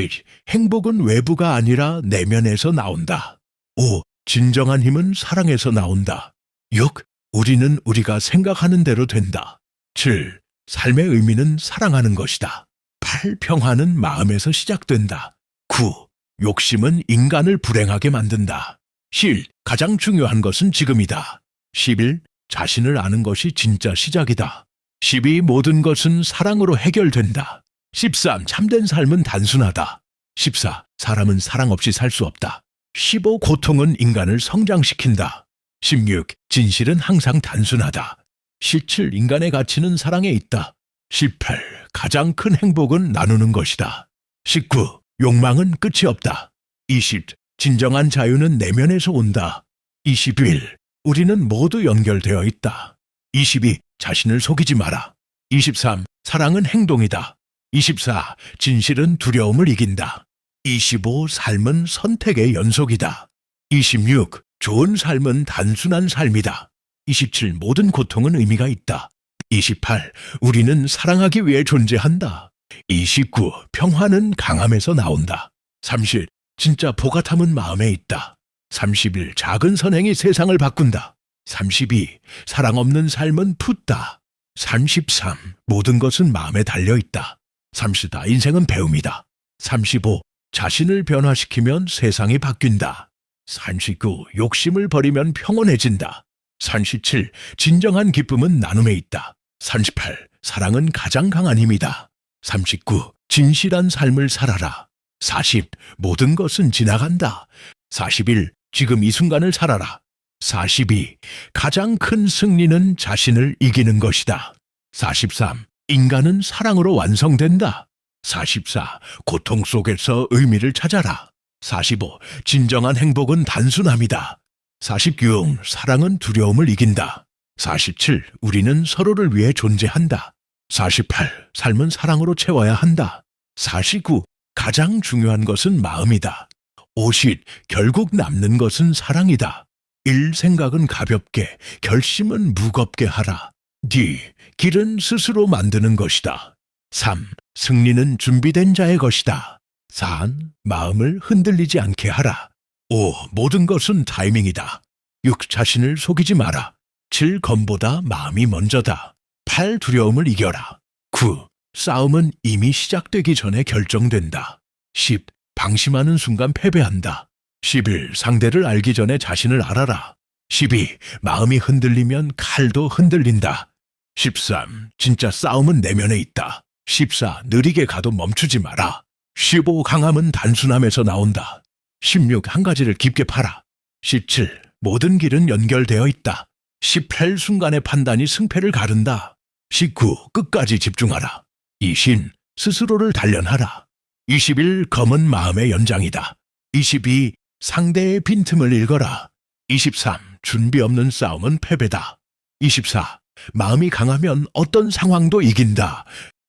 행복은 외부가 아니라 내면에서 나온다. 5. 진정한 힘은 사랑에서 나온다. 6. 우리는 우리가 생각하는 대로 된다. 7. 삶의 의미는 사랑하는 것이다. 8. 평화는 마음에서 시작된다. 9. 욕심은 인간을 불행하게 만든다. 10. 가장 중요한 것은 지금이다. 11. 자신을 아는 것이 진짜 시작이다. 12. 모든 것은 사랑으로 해결된다. 13. 참된 삶은 단순하다. 14. 사람은 사랑 없이 살 수 없다. 15. 고통은 인간을 성장시킨다. 16. 진실은 항상 단순하다. 17. 인간의 가치는 사랑에 있다. 18. 가장 큰 행복은 나누는 것이다. 19. 욕망은 끝이 없다. 20. 진정한 자유는 내면에서 온다. 21. 우리는 모두 연결되어 있다. 22. 자신을 속이지 마라. 23. 사랑은 행동이다. 24. 진실은 두려움을 이긴다. 25. 삶은 선택의 연속이다. 26. 좋은 삶은 단순한 삶이다. 27. 모든 고통은 의미가 있다. 28. 우리는 사랑하기 위해 존재한다. 29. 평화는 강함에서 나온다. 30. 진짜 보가탐은 마음에 있다. 31. 작은 선행이 세상을 바꾼다. 32. 사랑 없는 삶은 풋다. 33. 모든 것은 마음에 달려있다. 34. 인생은 배움이다. 35. 자신을 변화시키면 세상이 바뀐다. 39. 욕심을 버리면 평온해진다. 37. 진정한 기쁨은 나눔에 있다. 38. 사랑은 가장 강한 힘이다. 39. 진실한 삶을 살아라. 40. 모든 것은 지나간다. 41. 지금 이 순간을 살아라. 42. 가장 큰 승리는 자신을 이기는 것이다. 43. 인간은 사랑으로 완성된다. 44. 고통 속에서 의미를 찾아라. 45. 진정한 행복은 단순함이다. 46. 사랑은 두려움을 이긴다. 47. 우리는 서로를 위해 존재한다. 48. 삶은 사랑으로 채워야 한다. 49. 가장 중요한 것은 마음이다. 50. 결국 남는 것은 사랑이다. 1. 생각은 가볍게, 결심은 무겁게 하라. 2. 길은 스스로 만드는 것이다. 3. 승리는 준비된 자의 것이다. 4. 마음을 흔들리지 않게 하라. 5. 모든 것은 타이밍이다. 6. 자신을 속이지 마라. 7. 검보다 마음이 먼저다. 8. 두려움을 이겨라. 9. 싸움은 이미 시작되기 전에 결정된다. 10. 방심하는 순간 패배한다. 11. 상대를 알기 전에 자신을 알아라. 12. 마음이 흔들리면 칼도 흔들린다. 13. 진짜 싸움은 내면에 있다. 14. 느리게 가도 멈추지 마라. 15. 강함은 단순함에서 나온다. 16. 한 가지를 깊게 파라. 17. 모든 길은 연결되어 있다. 18. 순간의 판단이 승패를 가른다. 19. 끝까지 집중하라. 20. 스스로를 단련하라. 21. 검은 마음의 연장이다. 22. 상대의 빈틈을 읽어라. 23. 준비 없는 싸움은 패배다. 24. 마음이 강하면 어떤 상황도 이긴다.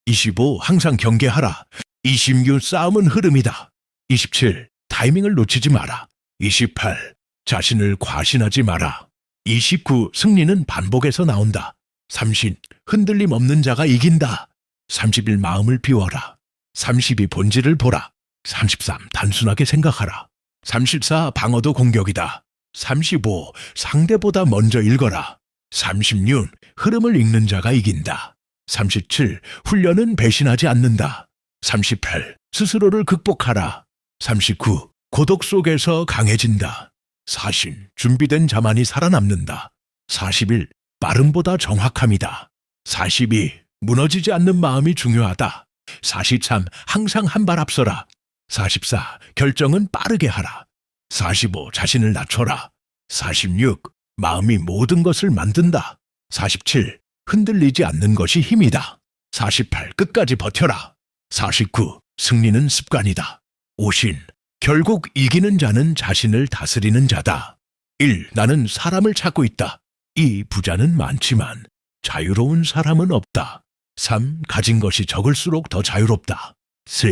25. 항상 경계하라. 26. 싸움은 흐름이다. 27. 타이밍을 놓치지 마라. 28. 자신을 과신하지 마라. 29. 승리는 반복에서 나온다. 30. 흔들림 없는 자가 이긴다. 31. 마음을 비워라. 32. 본질을 보라. 33. 단순하게 생각하라. 34. 방어도 공격이다. 35. 상대보다 먼저 읽어라. 36. 흐름을 읽는 자가 이긴다. 37. 훈련은 배신하지 않는다. 38. 스스로를 극복하라. 39. 고독 속에서 강해진다. 40. 준비된 자만이 살아남는다. 41. 빠름보다 정확함이다. 42. 무너지지 않는 마음이 중요하다. 43. 항상 한 발 앞서라. 44. 결정은 빠르게 하라. 45. 자신을 낮춰라. 46. 마음이 모든 것을 만든다. 47. 흔들리지 않는 것이 힘이다. 48. 끝까지 버텨라. 49. 승리는 습관이다. 50. 결국 이기는 자는 자신을 다스리는 자다. 1. 나는 사람을 찾고 있다. 2. 부자는 많지만 자유로운 사람은 없다. 3. 가진 것이 적을수록 더 자유롭다. 4.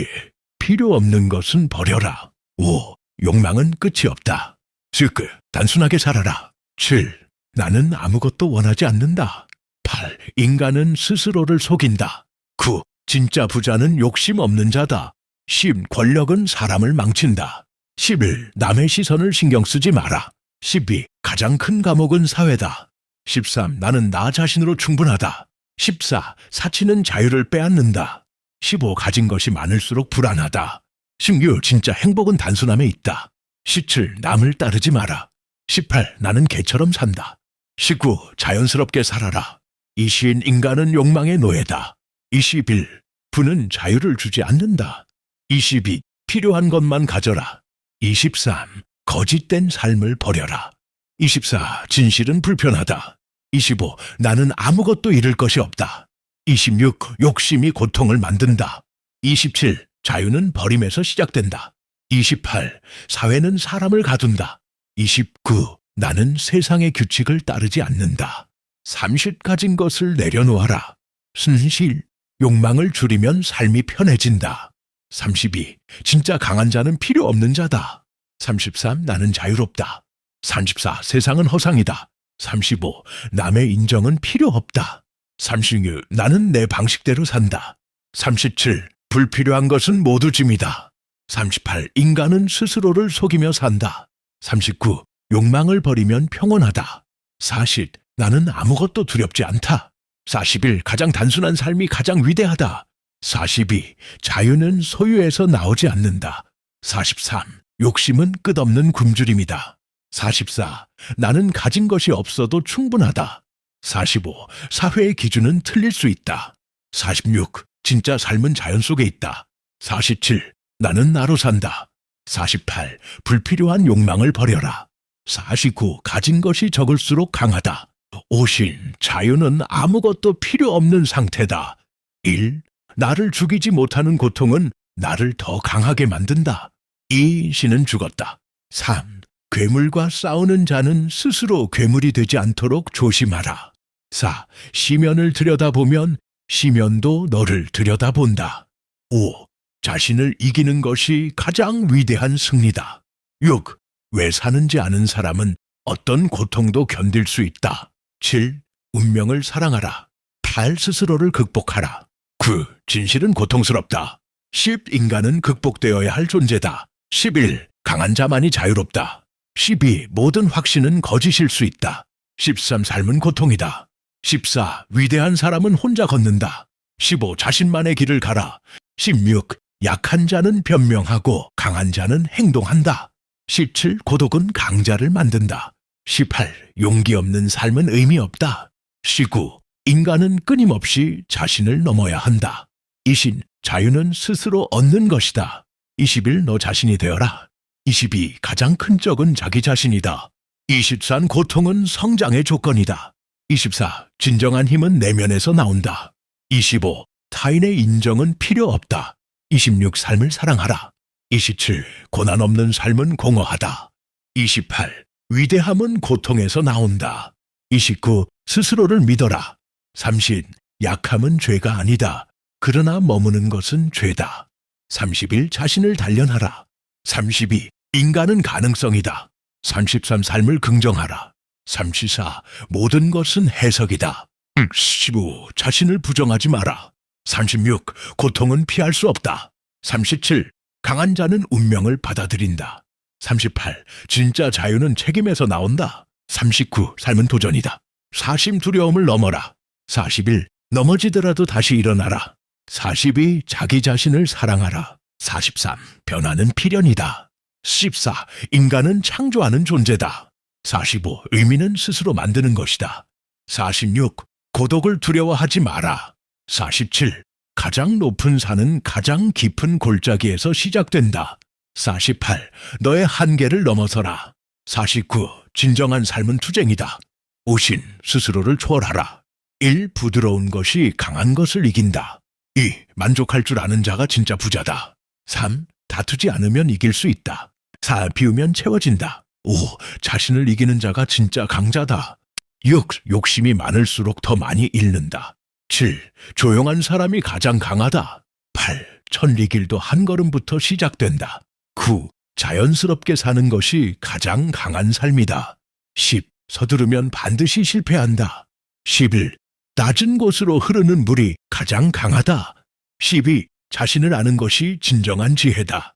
필요 없는 것은 버려라. 5. 욕망은 끝이 없다. 6. 단순하게 살아라. 7. 나는 아무것도 원하지 않는다. 8. 인간은 스스로를 속인다. 9. 진짜 부자는 욕심 없는 자다. 10. 권력은 사람을 망친다. 11. 남의 시선을 신경 쓰지 마라. 12. 가장 큰 감옥은 사회다. 13. 나는 나 자신으로 충분하다. 14. 사치는 자유를 빼앗는다. 15. 가진 것이 많을수록 불안하다. 16. 진짜 행복은 단순함에 있다. 17. 남을 따르지 마라. 18. 나는 개처럼 산다. 19. 자연스럽게 살아라. 20. 인간은 욕망의 노예다. 21. 부는 자유를 주지 않는다. 22. 필요한 것만 가져라. 23. 거짓된 삶을 버려라. 24. 진실은 불편하다. 25. 나는 아무것도 잃을 것이 없다. 26. 욕심이 고통을 만든다. 27. 자유는 버림에서 시작된다. 28. 사회는 사람을 가둔다. 29. 나는 세상의 규칙을 따르지 않는다. 30. 가진 것을 내려놓아라. 순실. 욕망을 줄이면 삶이 편해진다. 32. 진짜 강한 자는 필요 없는 자다. 33. 나는 자유롭다. 34. 세상은 허상이다. 35. 남의 인정은 필요 없다. 36. 나는 내 방식대로 산다. 37. 불필요한 것은 모두 짐이다. 38. 인간은 스스로를 속이며 산다. 39. 욕망을 버리면 평온하다. 40. 나는 아무것도 두렵지 않다. 41. 가장 단순한 삶이 가장 위대하다. 42. 자유는 소유에서 나오지 않는다. 43. 욕심은 끝없는 굶주림이다. 44. 나는 가진 것이 없어도 충분하다. 45. 사회의 기준은 틀릴 수 있다. 46. 진짜 삶은 자연 속에 있다. 47. 나는 나로 산다. 48. 불필요한 욕망을 버려라. 49. 가진 것이 적을수록 강하다. 50. 자유는 아무것도 필요 없는 상태다. 1. 나를 죽이지 못하는 고통은 나를 더 강하게 만든다. 2. 신은 죽었다. 3. 괴물과 싸우는 자는 스스로 괴물이 되지 않도록 조심하라. 4. 시면을 들여다보면 시면도 너를 들여다본다. 5. 자신을 이기는 것이 가장 위대한 승리다. 6. 왜 사는지 아는 사람은 어떤 고통도 견딜 수 있다. 7. 운명을 사랑하라. 8. 스스로를 극복하라. 9. 진실은 고통스럽다. 10. 인간은 극복되어야 할 존재다. 11. 강한 자만이 자유롭다. 12. 모든 확신은 거짓일 수 있다. 13. 삶은 고통이다. 14. 위대한 사람은 혼자 걷는다. 15. 자신만의 길을 가라. 16. 약한 자는 변명하고 강한 자는 행동한다. 17. 고독은 강자를 만든다. 18. 용기 없는 삶은 의미 없다. 19. 인간은 끊임없이 자신을 넘어야 한다. 20. 자유는 스스로 얻는 것이다. 21. 너 자신이 되어라. 22. 가장 큰 적은 자기 자신이다. 23. 고통은 성장의 조건이다. 24. 진정한 힘은 내면에서 나온다. 25. 타인의 인정은 필요 없다. 26. 삶을 사랑하라. 27. 고난 없는 삶은 공허하다. 28. 위대함은 고통에서 나온다. 29. 스스로를 믿어라. 30. 약함은 죄가 아니다. 그러나 머무는 것은 죄다. 31. 자신을 단련하라. 32. 인간은 가능성이다. 33. 삶을 긍정하라. 34. 모든 것은 해석이다. 15. 자신을 부정하지 마라. 36. 고통은 피할 수 없다. 37. 강한 자는 운명을 받아들인다. 38. 진짜 자유는 책임에서 나온다. 39. 삶은 도전이다. 40. 두려움을 넘어라. 41. 넘어지더라도 다시 일어나라. 42. 자기 자신을 사랑하라. 43. 변화는 필연이다. 14. 인간은 창조하는 존재다. 45. 의미는 스스로 만드는 것이다. 46. 고독을 두려워하지 마라. 47. 가장 높은 산은 가장 깊은 골짜기에서 시작된다. 48. 너의 한계를 넘어서라. 49. 진정한 삶은 투쟁이다. 50. 스스로를 초월하라. 1. 부드러운 것이 강한 것을 이긴다. 2. 만족할 줄 아는 자가 진짜 부자다. 3. 다투지 않으면 이길 수 있다. 4. 비우면 채워진다. 5. 자신을 이기는 자가 진짜 강자다. 6. 욕심이 많을수록 더 많이 잃는다. 7. 조용한 사람이 가장 강하다. 8. 천리길도 한 걸음부터 시작된다. 9. 자연스럽게 사는 것이 가장 강한 삶이다. 10. 서두르면 반드시 실패한다. 11. 낮은 곳으로 흐르는 물이 가장 강하다. 12. 자신을 아는 것이 진정한 지혜다.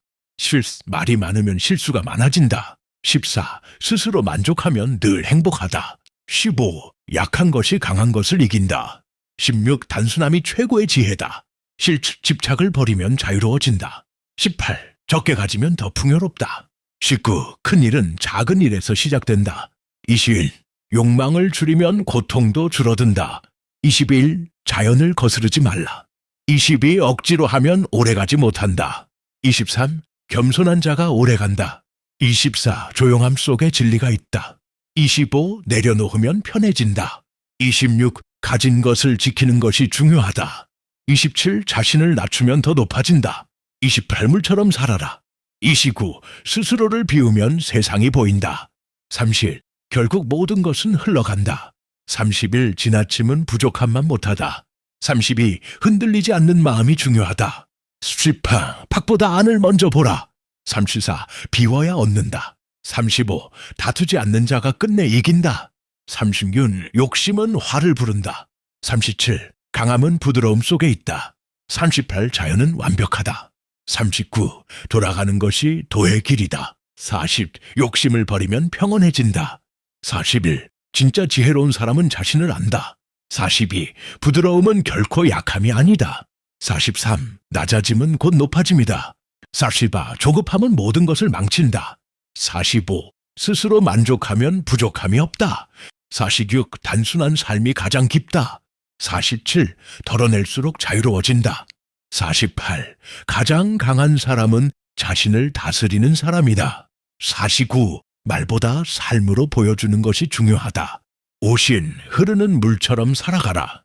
말이 많으면 실수가 많아진다. 14. 스스로 만족하면 늘 행복하다. 15. 약한 것이 강한 것을 이긴다. 16. 단순함이 최고의 지혜다. 집착을 버리면 자유로워진다. 18. 적게 가지면 더 풍요롭다. 19. 큰 일은 작은 일에서 시작된다. 21. 욕망을 줄이면 고통도 줄어든다. 21. 자연을 거스르지 말라. 22. 억지로 하면 오래가지 못한다. 23. 겸손한 자가 오래간다. 24. 조용함 속에 진리가 있다. 25. 내려놓으면 편해진다. 26. 가진 것을 지키는 것이 중요하다. 27. 자신을 낮추면 더 높아진다. 28. 물처럼 살아라. 29. 스스로를 비우면 세상이 보인다. 30. 결국 모든 것은 흘러간다. 31. 지나침은 부족함만 못하다. 32. 흔들리지 않는 마음이 중요하다. 18. 밖보다 안을 먼저 보라. 34. 비워야 얻는다. 35. 다투지 않는 자가 끝내 이긴다. 36. 욕심은 화를 부른다. 37. 강함은 부드러움 속에 있다. 38. 자연은 완벽하다. 39. 돌아가는 것이 도의 길이다. 40. 욕심을 버리면 평온해진다. 41. 진짜 지혜로운 사람은 자신을 안다. 42. 부드러움은 결코 약함이 아니다. 43. 낮아짐은 곧 높아짐이다. 44. 조급함은 모든 것을 망친다. 45. 스스로 만족하면 부족함이 없다. 46. 단순한 삶이 가장 깊다. 47. 덜어낼수록 자유로워진다. 48. 가장 강한 사람은 자신을 다스리는 사람이다. 49. 말보다 삶으로 보여주는 것이 중요하다. 50. 흐르는 물처럼 살아가라.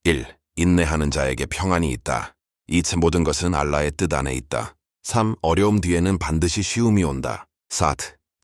1. 인내하는 자에게 평안이 있다. 2. 모든 것은 알라의 뜻 안에 있다. 3. 어려움 뒤에는 반드시 쉬움이 온다. 4.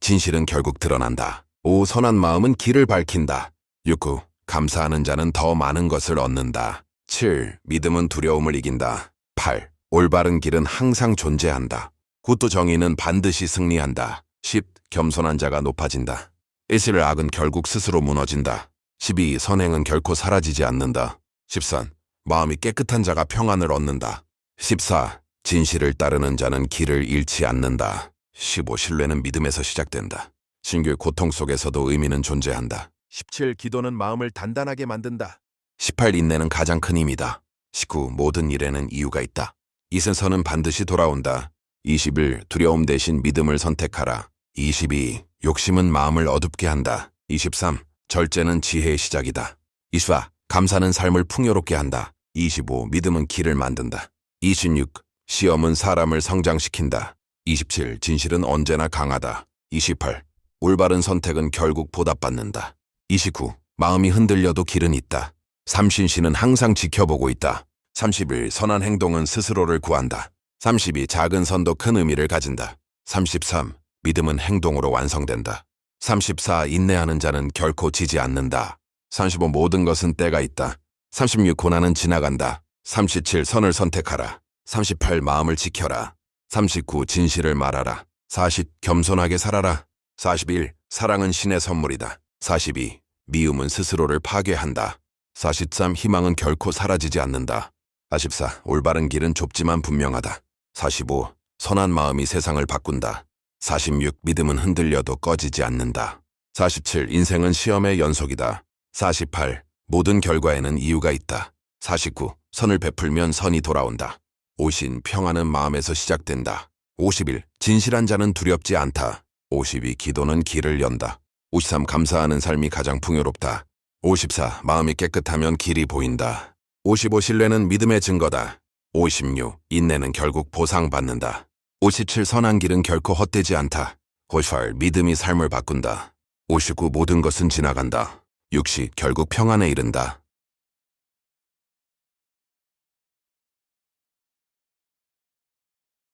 진실은 결국 드러난다. 5. 선한 마음은 길을 밝힌다. 69. 감사하는 자는 더 많은 것을 얻는다. 7. 믿음은 두려움을 이긴다. 8. 올바른 길은 항상 존재한다. 9. 또 정의는 반드시 승리한다. 10. 겸손한 자가 높아진다. 11. 악은 결국 스스로 무너진다. 12. 선행은 결코 사라지지 않는다. 13. 마음이 깨끗한 자가 평안을 얻는다. 14. 진실을 따르는 자는 길을 잃지 않는다. 15. 신뢰는 믿음에서 시작된다. 신규 고통 속에서도 의미는 존재한다. 17. 기도는 마음을 단단하게 만든다. 18. 인내는 가장 큰 힘이다. 19. 모든 일에는 이유가 있다. 이세선은 반드시 돌아온다. 21. 두려움 대신 믿음을 선택하라. 22. 욕심은 마음을 어둡게 한다. 23. 절제는 지혜의 시작이다. 24. 감사는 삶을 풍요롭게 한다. 25. 믿음은 길을 만든다. 26. 시험은 사람을 성장시킨다. 27. 진실은 언제나 강하다. 28. 올바른 선택은 결국 보답받는다. 29. 마음이 흔들려도 길은 있다. 30. 신은 항상 지켜보고 있다. 31. 선한 행동은 스스로를 구한다. 32. 작은 선도 큰 의미를 가진다. 33. 믿음은 행동으로 완성된다. 34. 인내하는 자는 결코 지지 않는다. 35. 모든 것은 때가 있다. 36. 고난은 지나간다. 37. 선을 선택하라. 38. 마음을 지켜라. 39. 진실을 말하라. 40. 겸손하게 살아라. 41. 사랑은 신의 선물이다. 42. 미움은 스스로를 파괴한다. 43. 희망은 결코 사라지지 않는다. 44. 올바른 길은 좁지만 분명하다. 45. 선한 마음이 세상을 바꾼다. 46. 믿음은 흔들려도 꺼지지 않는다. 47. 인생은 시험의 연속이다. 48. 모든 결과에는 이유가 있다. 49. 선을 베풀면 선이 돌아온다. 50. 평안은 마음에서 시작된다. 51. 진실한 자는 두렵지 않다. 52. 기도는 길을 연다. 53. 감사하는 삶이 가장 풍요롭다. 54. 마음이 깨끗하면 길이 보인다. 55. 신뢰는 믿음의 증거다. 56. 인내는 결국 보상받는다. 57. 선한 길은 결코 헛되지 않다. 58. 믿음이 삶을 바꾼다. 59. 모든 것은 지나간다. 60. 결국 평안에 이른다.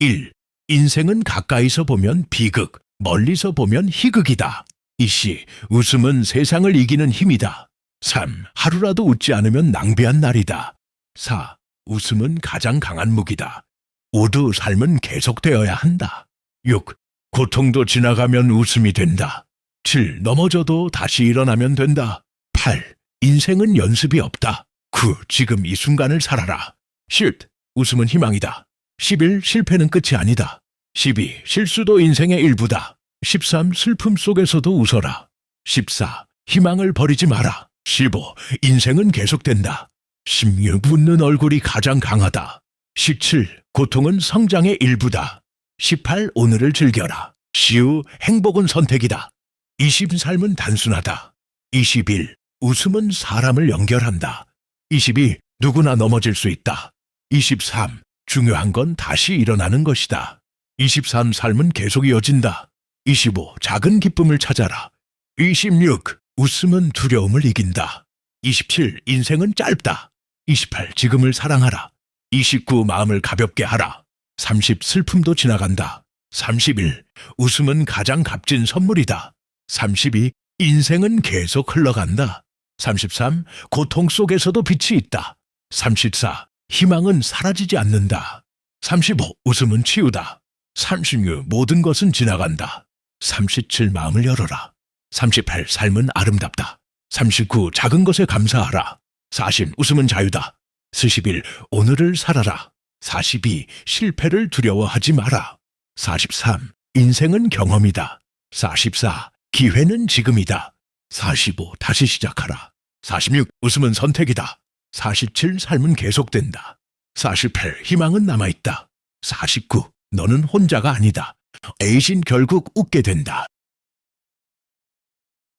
1. 인생은 가까이서 보면 비극, 멀리서 보면 희극이다. 2시. 웃음은 세상을 이기는 힘이다. 3. 하루라도 웃지 않으면 낭비한 날이다. 4. 웃음은 가장 강한 무기다. 5. 삶은 계속되어야 한다. 6. 고통도 지나가면 웃음이 된다. 7. 넘어져도 다시 일어나면 된다. 8. 인생은 연습이 없다. 9. 지금 이 순간을 살아라. 10. 웃음은 희망이다. 11. 실패는 끝이 아니다. 12. 실수도 인생의 일부다. 13. 슬픔 속에서도 웃어라. 14. 희망을 버리지 마라. 15. 인생은 계속된다. 16. 웃는 얼굴이 가장 강하다. 17. 고통은 성장의 일부다. 18. 오늘을 즐겨라. 19. 행복은 선택이다. 20. 삶은 단순하다. 21. 웃음은 사람을 연결한다. 22. 누구나 넘어질 수 있다. 23. 중요한 건 다시 일어나는 것이다. 23. 삶은 계속 이어진다. 25. 작은 기쁨을 찾아라. 26. 웃음은 두려움을 이긴다. 27. 인생은 짧다. 28. 지금을 사랑하라. 29. 마음을 가볍게 하라. 30. 슬픔도 지나간다. 31. 웃음은 가장 값진 선물이다. 32. 인생은 계속 흘러간다. 33. 고통 속에서도 빛이 있다. 34. 희망은 사라지지 않는다. 35. 웃음은 치유다. 36. 모든 것은 지나간다. 37. 마음을 열어라. 38. 삶은 아름답다. 39. 작은 것에 감사하라. 40. 웃음은 자유다. 41. 오늘을 살아라. 42. 실패를 두려워하지 마라. 43. 인생은 경험이다. 44. 기회는 지금이다. 45. 다시 시작하라. 46. 웃음은 선택이다. 47. 삶은 계속된다. 48. 희망은 남아있다. 49. 너는 혼자가 아니다. 에이신 결국 웃게 된다.